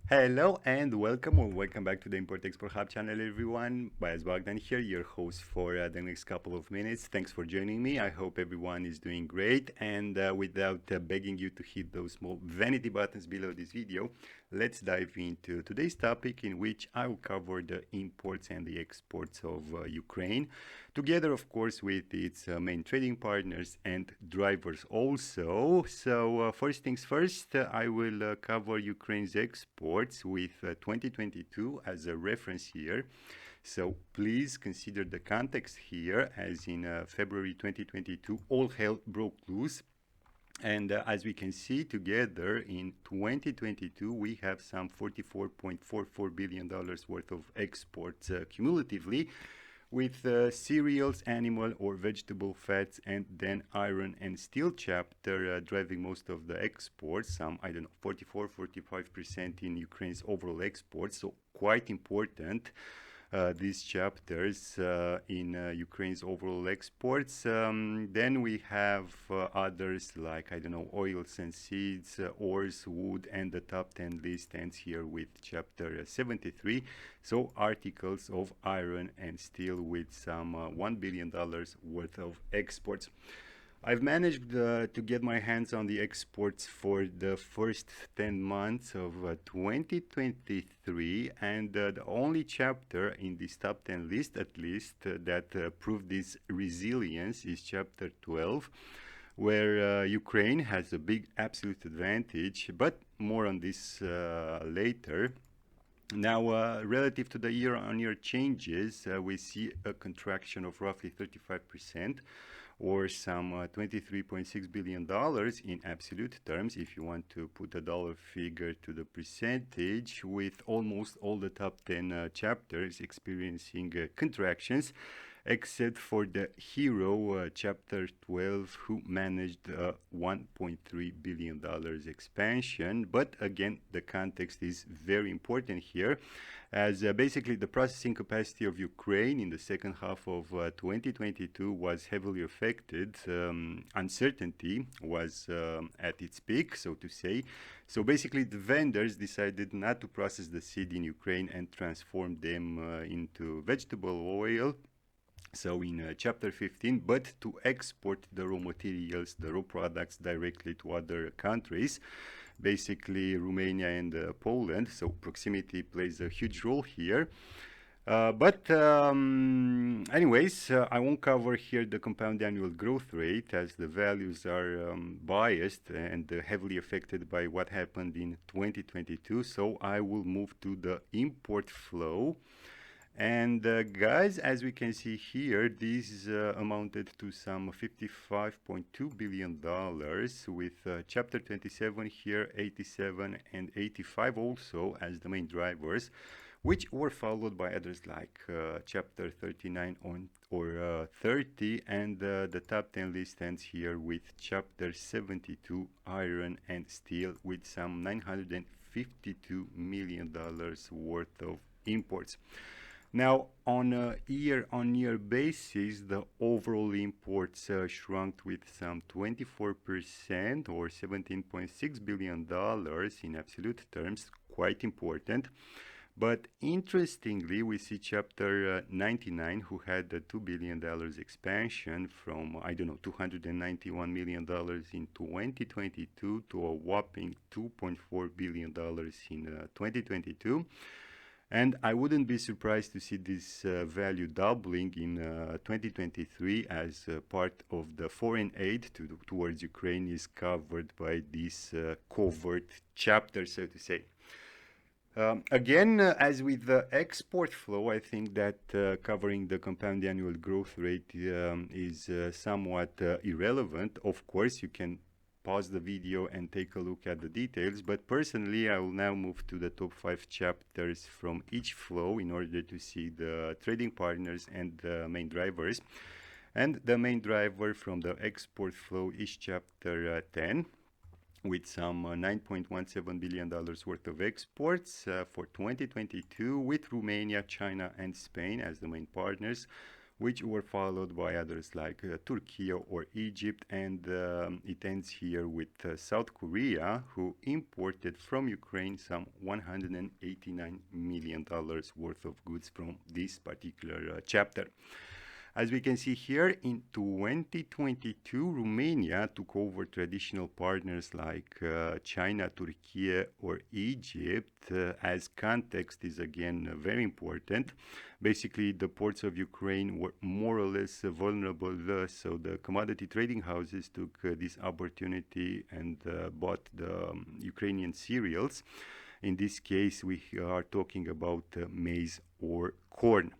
Hello and welcome or welcome back to the Import Export Hub channel, everyone. Bias Bogdan here, your host for the next couple of minutes. Thanks for joining me. I hope everyone is doing great. And without begging you to hit those small vanity buttons below this video, let's dive into today's topic, in which I will cover the imports and the exports of Ukraine, together, of course, with its main trading partners and drivers also. So first things first, I will cover Ukraine's exports with 2022 as a reference here. So please consider the context here, as in February 2022, all hell broke loose. And as we can see together, in 2022, we have some $44.44 billion worth of exports cumulatively, with cereals, animal or vegetable fats, and then iron and steel chapter driving most of the exports, some, I don't know, 45% in Ukraine's overall exports, so quite important. These chapters in Ukraine's overall exports. Then we have others like, I don't know, oils and seeds, ores, wood, and the top 10 list ends here with chapter 73. So articles of iron and steel with some $1 billion worth of exports. I've managed to get my hands on the exports for the first 10 months of 2023, and the only chapter in this top 10 list, at least, that proved this resilience is chapter 12, where Ukraine has a big absolute advantage, but more on this later. Now, relative to the year-on-year changes, we see a contraction of roughly 35%, or some $23.6 billion in absolute terms, if you want to put a dollar figure to the percentage, with almost all the top 10 chapters experiencing contractions, except for the hero chapter 12, who managed $1.3 billion expansion. But again, the context is very important here, as basically the processing capacity of Ukraine in the second half of 2022 was heavily affected. Uncertainty was at its peak, so to say. So basically the vendors decided not to process the seed in Ukraine and transform them into vegetable oil. So in chapter 15, but to export the raw materials, the raw products, directly to other countries, basically Romania and Poland. So proximity plays a huge role here. Anyways, I won't cover here the compound annual growth rate, as the values are biased and heavily affected by what happened in 2022. So I will move to the import flow. And guys, as we can see here, this amounted to some $55.2 billion, with chapter 27 here, 87 and 85 also as the main drivers, which were followed by others like chapter 39 or 30, and the top 10 list ends here with chapter 72, iron and steel, with some $952 million worth of imports. Now, on a year-on-year basis, the overall imports shrunk with some 24%, or $17.6 billion in absolute terms, quite important. But interestingly, we see chapter 99, who had a $2 billion expansion from, I don't know, $291 million in 2022 to a whopping $2.4 billion in 2022. And I wouldn't be surprised to see this value doubling in 2023, as part of the foreign aid towards Ukraine is covered by this covert chapter, so to say. Again, as with the export flow, I think that covering the compound annual growth rate is somewhat irrelevant. Of course, you can pause the video and take a look at the details, but personally I will now move to the top 5 chapters from each flow in order to see the trading partners and the main drivers. And the main driver from the export flow is chapter 10, with some $9.17 billion worth of exports for 2022, with Romania, China and Spain as the main partners, which were followed by others like Turkey or Egypt, and it ends here with South Korea, who imported from Ukraine some $189 million worth of goods from this particular chapter. As we can see here, in 2022, Romania took over traditional partners like China, Turkey, or Egypt, as context is again very important. Basically, the ports of Ukraine were more or less vulnerable, so the commodity trading houses took this opportunity and bought the Ukrainian cereals. In this case, we are talking about maize or corn.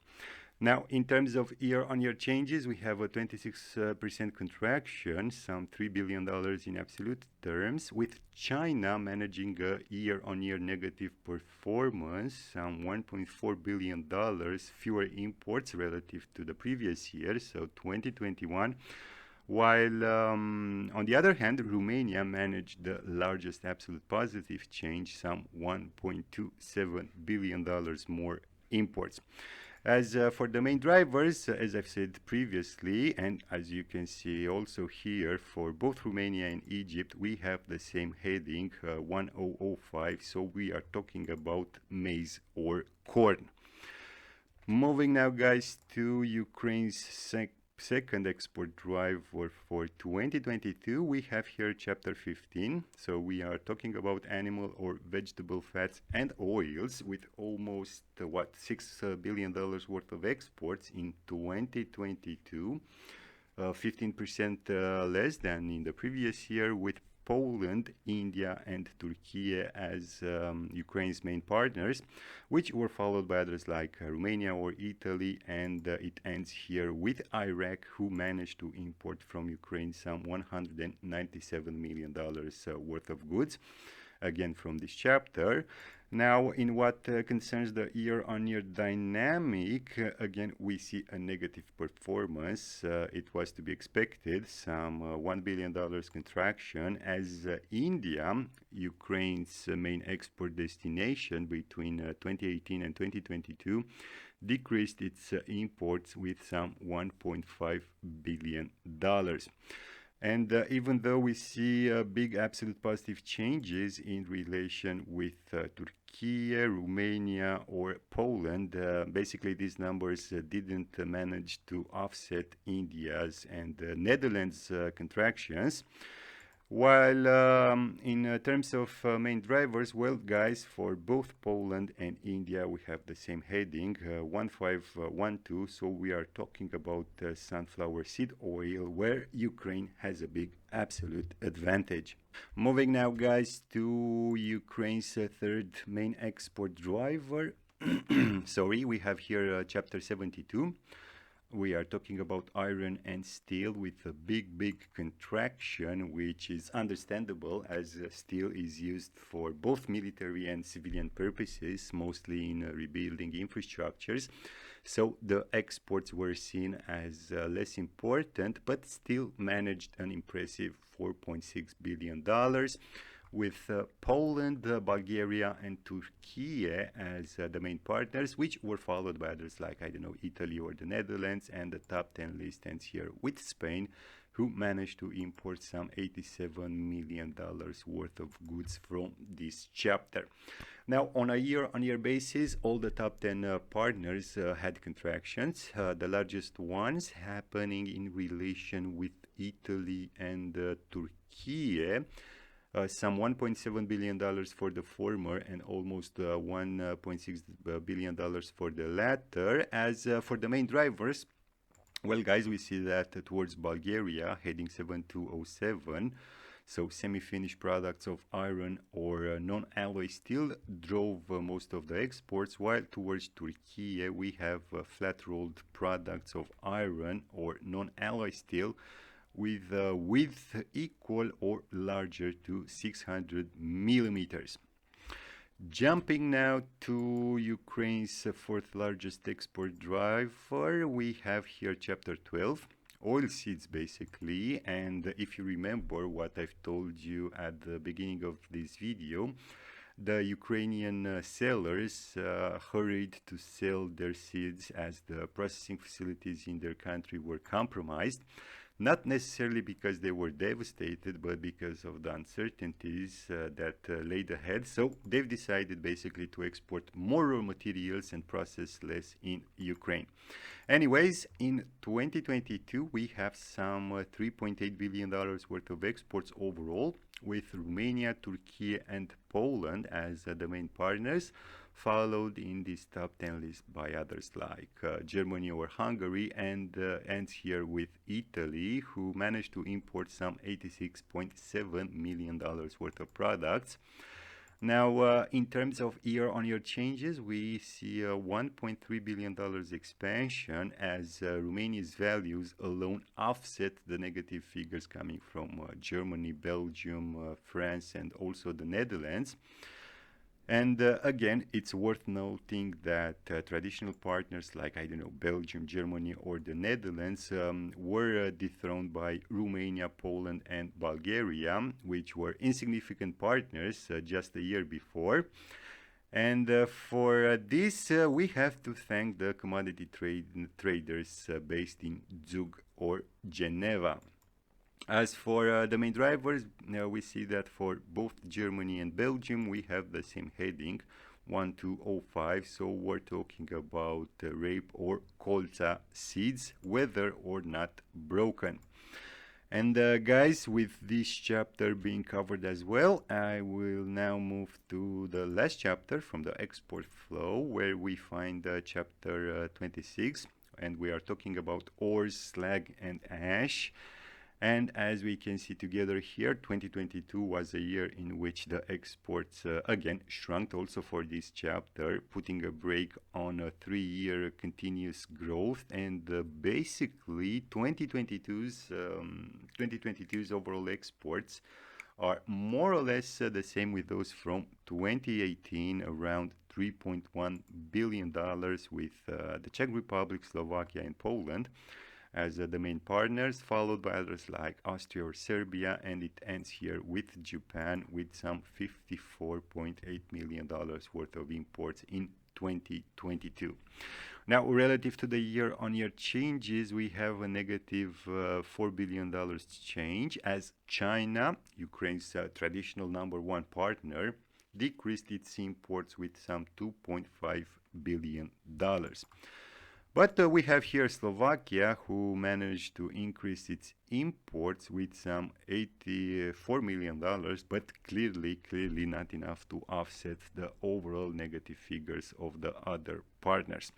Now, in terms of year-on-year changes, we have a 26% contraction, some $3 billion in absolute terms, with China managing a year-on-year negative performance, some $1.4 billion fewer imports relative to the previous year, so 2021. While, on the other hand, Romania managed the largest absolute positive change, some $1.27 billion more imports. As for the main drivers, as I've said previously, and as you can see also here, for both Romania and Egypt, we have the same heading, 1005, so we are talking about maize or corn. Moving now, guys, to Ukraine's second export driver for 2022, we have here chapter 15. So we are talking about animal or vegetable fats and oils with almost $6 billion worth of exports in 2022, 15% less than in the previous year, with Poland, India, and Turkey as Ukraine's main partners, which were followed by others like Romania or Italy, and it ends here with Iraq, who managed to import from Ukraine some $197 million worth of goods, again from this chapter. Now, in what concerns the year-on-year dynamic, again, we see a negative performance. It was to be expected, some $1 billion contraction, as India, Ukraine's main export destination between 2018 and 2022, decreased its imports with some $1.5 billion. And even though we see big absolute positive changes in relation with Turkey, Romania, or Poland, basically these numbers didn't manage to offset India's and Netherlands' contractions. While in terms of main drivers, well, guys, for both Poland and India, we have the same heading, 1512. So we are talking about sunflower seed oil, where Ukraine has a big absolute advantage. Moving now, guys, to Ukraine's third main export driver. Sorry, we have here chapter 72. We are talking about iron and steel with a big contraction, which is understandable as steel is used for both military and civilian purposes, mostly in rebuilding infrastructures. So the exports were seen as less important, but still managed an impressive $4.6 billion. With Poland, Bulgaria, and Turkey as the main partners, which were followed by others like, I don't know, Italy or the Netherlands, and the top 10 list ends here with Spain, who managed to import some $87 million worth of goods from this chapter. Now, on a year-on-year basis, all the top 10 partners had contractions, the largest ones happening in relation with Italy and Turkey. Some $1.7 billion for the former and almost $1.6 billion for the latter. As for the main drivers, well, guys, we see that towards Bulgaria, heading 7207, so semi-finished products of iron or non-alloy steel drove most of the exports, while towards Turkey, we have flat-rolled products of iron or non-alloy steel with width equal or larger to 600 millimeters. Jumping now to Ukraine's fourth largest export driver, we have here chapter 12, oilseeds basically. And if you remember what I've told you at the beginning of this video, the Ukrainian sellers hurried to sell their seeds as the processing facilities in their country were compromised, not necessarily because they were devastated, but because of the uncertainties that laid ahead. So they've decided basically to export more raw materials and process less in Ukraine. Anyways, in 2022, we have some $3.8 billion worth of exports overall, with Romania, Turkey, and Poland as the main partners, followed in this top 10 list by others like Germany or Hungary, and ends here with Italy, who managed to import some $86.7 million worth of products. Now, in terms of year-on-year changes, we see a $1.3 billion expansion as Romania's values alone offset the negative figures coming from Germany, Belgium, France, and also the Netherlands. And again, it's worth noting that traditional partners like, I don't know, Belgium, Germany, or the Netherlands were dethroned by Romania, Poland, and Bulgaria, which were insignificant partners just a year before. And for this, we have to thank the commodity traders based in Zug or Geneva. As for the main drivers, we see that for both Germany and Belgium, we have the same heading, 1205. So we're talking about rape or colza seeds, whether or not broken. And guys, with this chapter being covered as well, I will now move to the last chapter from the export flow, where we find chapter 26, and we are talking about ores, slag, and ash. And as we can see together here, 2022 was a year in which the exports again shrunk also for this chapter, putting a break on a 3-year continuous growth. And basically 2022's overall exports are more or less the same with those from 2018, around $3.1 billion with the Czech Republic, Slovakia, and Poland as the main partners, followed by others like Austria or Serbia, and it ends here with Japan with some $54.8 million worth of imports in 2022. Now, relative to the year-on-year changes, we have a negative $4 billion change as China, Ukraine's traditional number one partner, decreased its imports with some $2.5 billion. But we have here Slovakia, who managed to increase its imports with some $84 million, but clearly not enough to offset the overall negative figures of the other partners.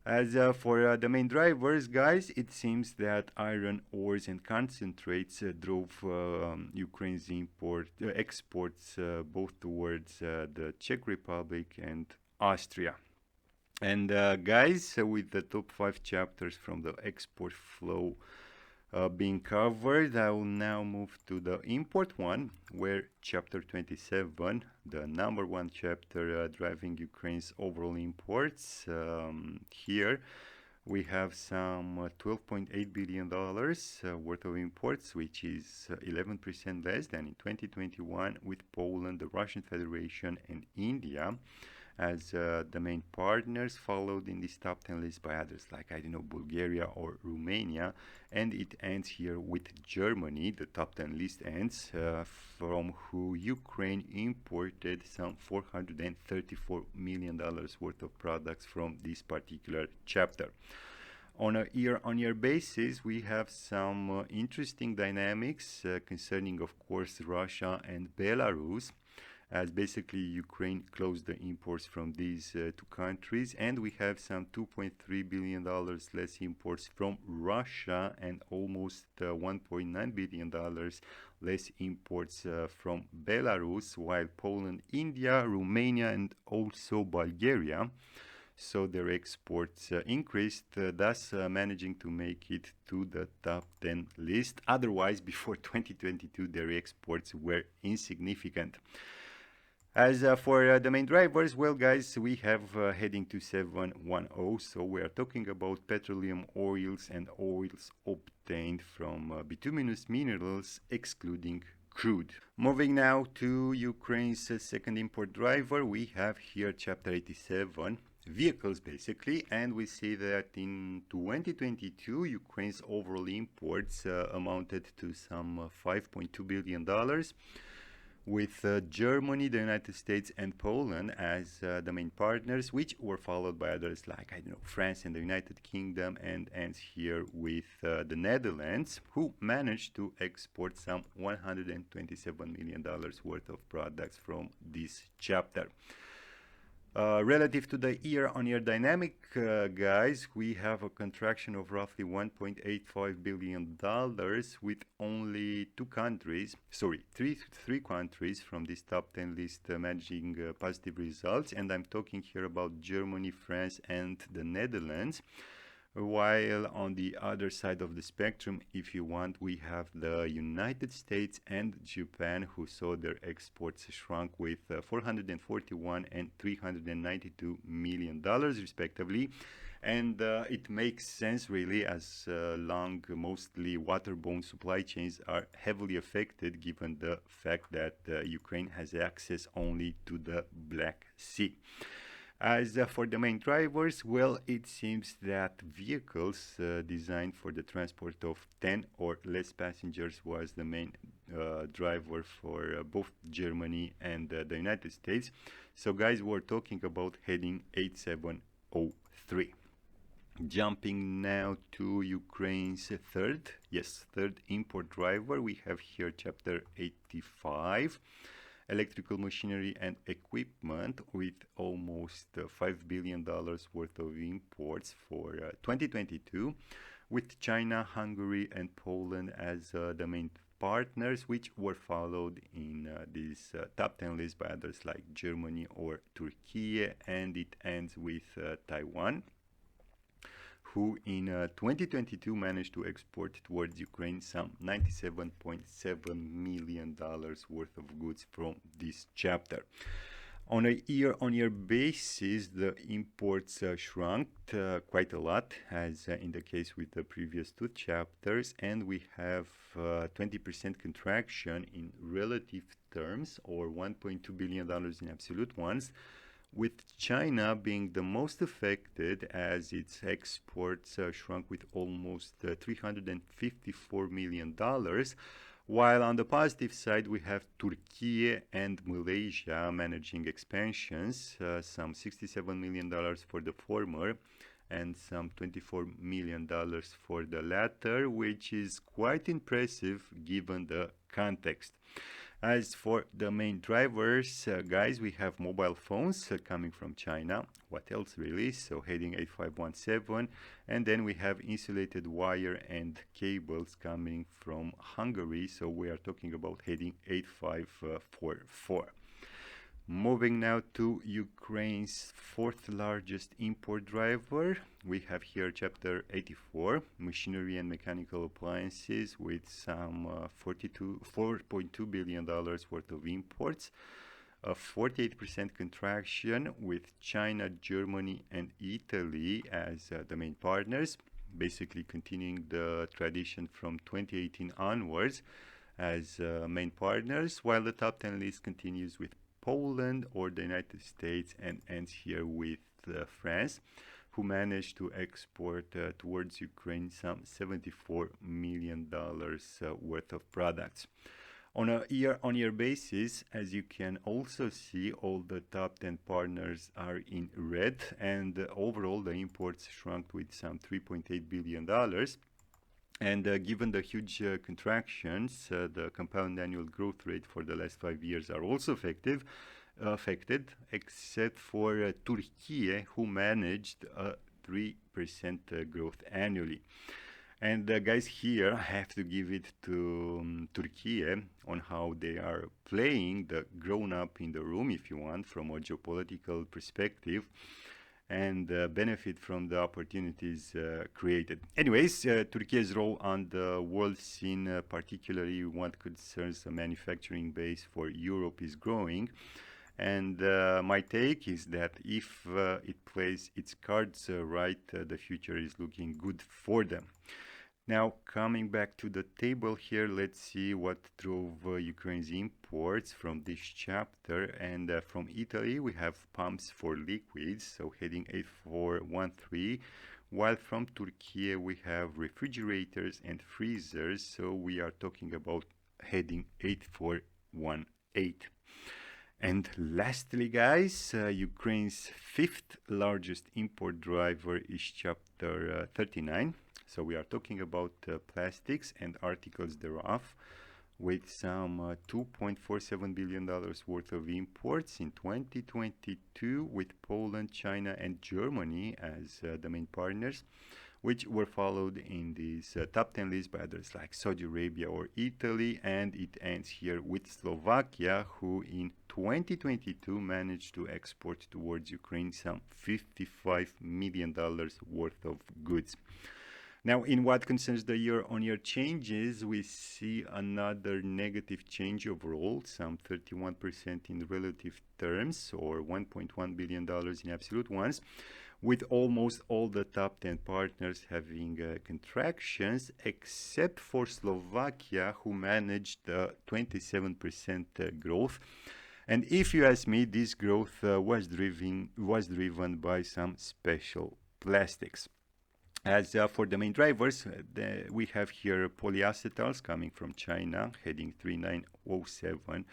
As for the main drivers, guys, it seems that iron ores and concentrates drove Ukraine's exports both towards the Czech Republic and Austria. And guys, with the top 5 chapters from the export flow being covered, I will now move to the import one, where chapter 27, the number one chapter driving Ukraine's overall imports. Here we have some $12.8 billion worth of imports, which is 11% less than in 2021, with Poland, the Russian Federation, and India as the main partners, followed in this top 10 list by others like, I don't know, Bulgaria or Romania. And it ends here with Germany. The top 10 list ends from who Ukraine imported some $434 million worth of products from this particular chapter. On a year-on-year basis, we have some interesting dynamics concerning, of course, Russia and Belarus, as basically Ukraine closed the imports from these two countries, and we have some $2.3 billion less imports from Russia and almost $1.9 billion less imports from Belarus, while Poland, India, Romania, and also Bulgaria, so their exports increased, thus managing to make it to the top 10 list. Otherwise, before 2022, their exports were insignificant. As for the main drivers, well, guys, we have heading to 710, so we are talking about petroleum oils and oils obtained from bituminous minerals, excluding crude. Moving now to Ukraine's second import driver, we have here chapter 87, vehicles basically, and we see that in 2022 Ukraine's overall imports amounted to some $5.2 billion, with Germany, the United States, and Poland as the main partners, which were followed by others like, I don't know, France and the United Kingdom, and ends here with the Netherlands, who managed to export some $127 million worth of products from this chapter. Relative to the year-on-year dynamic, guys, we have a contraction of roughly $1.85 billion with only three countries from this top 10 list managing positive results. And I'm talking here about Germany, France, and the Netherlands. While on the other side of the spectrum, if you want, we have the United States and Japan, who saw their exports shrunk with $441 and $392 million respectively. And it makes sense really, as long, mostly waterborne supply chains are heavily affected given the fact that Ukraine has access only to the Black Sea. As for the main drivers, well, it seems that vehicles designed for the transport of 10 or less passengers was the main driver for both Germany and the United States. So guys, we're talking about heading 8703. Jumping now to Ukraine's third import driver, we have here chapter 85. Electrical machinery and equipment, with almost $5 billion worth of imports for 2022, with China, Hungary, and Poland as the main partners, which were followed in this top 10 list by others like Germany or Turkey, and it ends with Taiwan, who in 2022 managed to export towards Ukraine some $97.7 million worth of goods from this chapter. On a year-on-year basis, the imports shrunk quite a lot, as in the case with the previous two chapters, and we have 20% contraction in relative terms, or $1.2 billion in absolute ones, with China being the most affected, as its exports shrunk with almost $354 million, while on the positive side we have Turkey and Malaysia managing expansions, some $67 million for the former and some $24 million for the latter, which is quite impressive given the context. As for the main drivers, guys, we have mobile phones coming from China. What else really? So heading 8517. And then we have insulated wire and cables coming from Hungary. So we are talking about heading 8544. Moving now to Ukraine's fourth largest import driver, we have here chapter 84, machinery and mechanical appliances, with some $4.2 billion worth of imports, a 48% contraction with China, Germany, and Italy as the main partners, basically continuing the tradition from 2018 onwards as main partners, while the top 10 list continues with Poland or the United States and ends here with France, who managed to export towards Ukraine some $74 million worth of products. On a year-on-year basis, as you can also see, all the top 10 partners are in red, and overall the imports shrunk with some $3.8 billion. And given the huge contractions, the compound annual growth rate for the last 5 years are also affected, except for Turkey, who managed a 3% growth annually. And guys, here I have to give it to Turkey on how they are playing the grown-up in the room, if you want, from a geopolitical perspective, and benefit from the opportunities created. Anyways, Turkey's role on the world scene, particularly what concerns the manufacturing base for Europe, is growing. And my take is that if it plays its cards right, the future is looking good for them. Now, coming back to the table here, let's see what drove Ukraine's imports from this chapter. And from Italy, we have pumps for liquids, so heading 8413. While from Turkey, we have refrigerators and freezers, so we are talking about heading 8418. And lastly, guys, Ukraine's fifth largest import driver is chapter 39. So we are talking about plastics and articles thereof, with some $2.47 billion worth of imports in 2022, with Poland, China, and Germany as the main partners, which were followed in this top 10 list by others like Saudi Arabia or Italy, and it ends here with Slovakia, who in 2022 managed to export towards Ukraine some $55 million worth of goods. Now, in what concerns the year-on-year changes, we see another negative change overall, some 31% in relative terms, or $1.1 billion in absolute ones, with almost all the top 10 partners having contractions, except for Slovakia, who managed 27% growth. And if you ask me, this growth was driven by some special plastics. As for the main drivers, we have here polyacetals coming from China, heading 3907,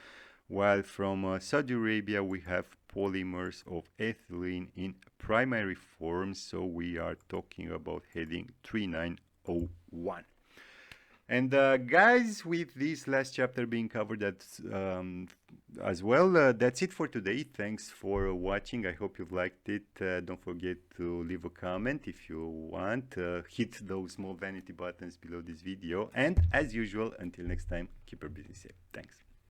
while from Saudi Arabia we have polymers of ethylene in primary form, so we are talking about heading 3901. And guys, with this last chapter being covered as well, that's it for today. Thanks for watching. I hope you've liked it. Don't forget to leave a comment if you want. Hit those small vanity buttons below this video. And as usual, until next time, keep your business safe. Thanks.